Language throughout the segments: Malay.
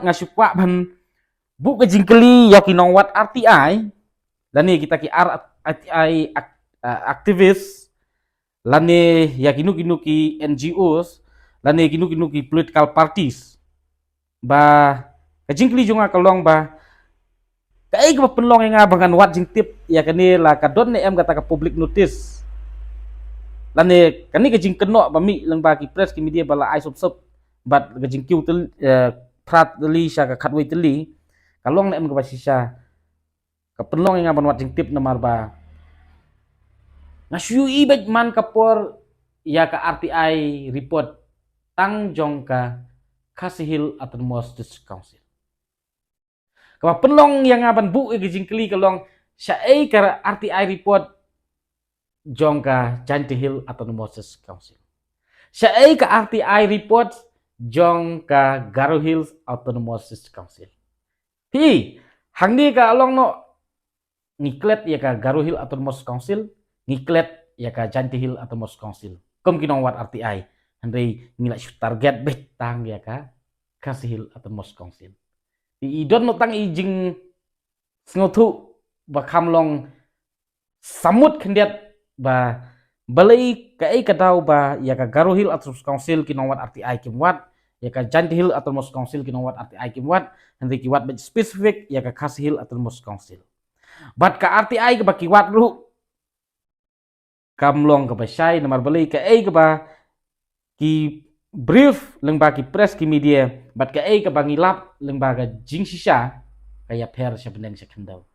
ngasukwa ban bu ke jingkeli ya kinong wat RTI lani kita ki RTI aktivis lani ya kinu ki NGOs lani kinu ki political parties ba ke jingkeli jonga kalong ba kai ka penlong nga bangan wat jing tip ya kani la ka don ne em kata ka public notice lani kani ke jing kenok ba mi lang ba ki press ki media bala ai sop bat ke jing kiu tel prat teli sya ka khatwei teli kalong ne em ka basisya ka penlong nga ban wat jing tip namar ba ngasyu ibet man kapor ya ka RTI report tang jong ka Kasihil Autonomous District Council. Kapa penlong yang ngaban bu ke jingkeli kalong syai ka RTI report jong ka Jantihil Autonomous District Council. Syai ka RTI report jong ka Garo Hills Autonomous District Council. Hi hangni ka along no ngiklet ya ka Garo Hill Autonomous Council, ngiklet ya ka Jantihil Autonomous Council. Kom kinong wat RTI Andai ngilak target betang ya ka Kasihil Autonomous Council. I don no tang ijing sngotu ba kamlong samut kendiat ba balai ka ai kadau ba ya ka Garo Hill Autonomous Council kinong wat RTI kimwat ya ka Jantihil Autonomous Council kinong wat RTI kimwat andai kiwat bet spesifik ya ka Kasihil Autonomous Council. Bat ka RTI ke ba kiwat ru kamlong ka ba syai namar balai ka ai ke ba ki brief lembaga press ki media bat ka ai ka bangilap lembaga jing sisa kaya per sa beneng sa kendau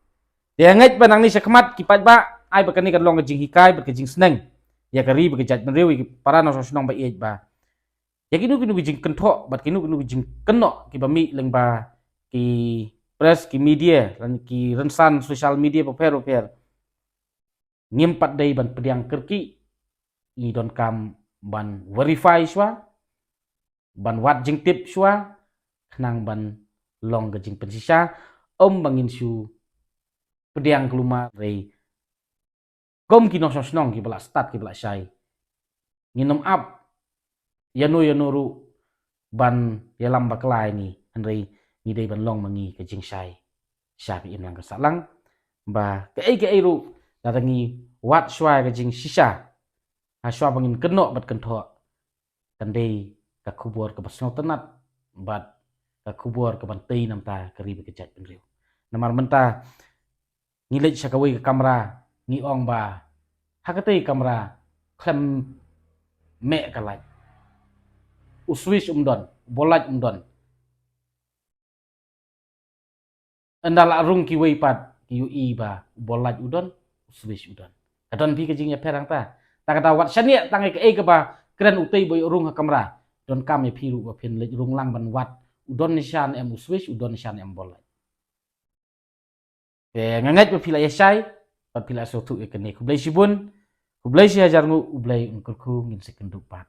dia ngai banang ni sa kemat ki pat ba ai ba kani ka long ka jing hikai ba ka jing seneng ya ka ri ba ka jat menrewi ki para no sonong ba iej ba ya kinu jing kentho bat kinu jing keno ki ba mi lembaga ki press ki media lan ki rensan social media pa per ngimpat dai ban pediang kerki ni don kam ban verify swa ban wat jing tip swa nang ban long ke jing pensisa bangin su pediang keluma rei kom kino sonong ki bala start ki bala syai nginom up yanu ban yalam baklai ni andrei ni dei ban long mangi ke jing syai sya pi imlang ka salang ba ke ai ru datangi wat swa ke jing sisa aswa bangin kenok bat kentho kandei ka kubur ka basno tenat bat ka kubur ka bantai namta kari be kejat penriu namar menta ngilej sakawai ka kamera ngiong ba hakatei kamera klem me kalaj uswis umdon bolaj umdon andala rung ki wei pat ki ui ba bolaj udon uswis udon kadon pi kejing ya perang ta takata wat syania tangai ke ke ba kren utei boy rung ha kamera don kam ya piru ba pin lej rung lang ban wat udon nishan em uswis udon nishan em bolai ngangat ba pila yasai ba pila sotu e kene kublai sibun kublai si hajar ngu ublai ungkurku ngin sekendupat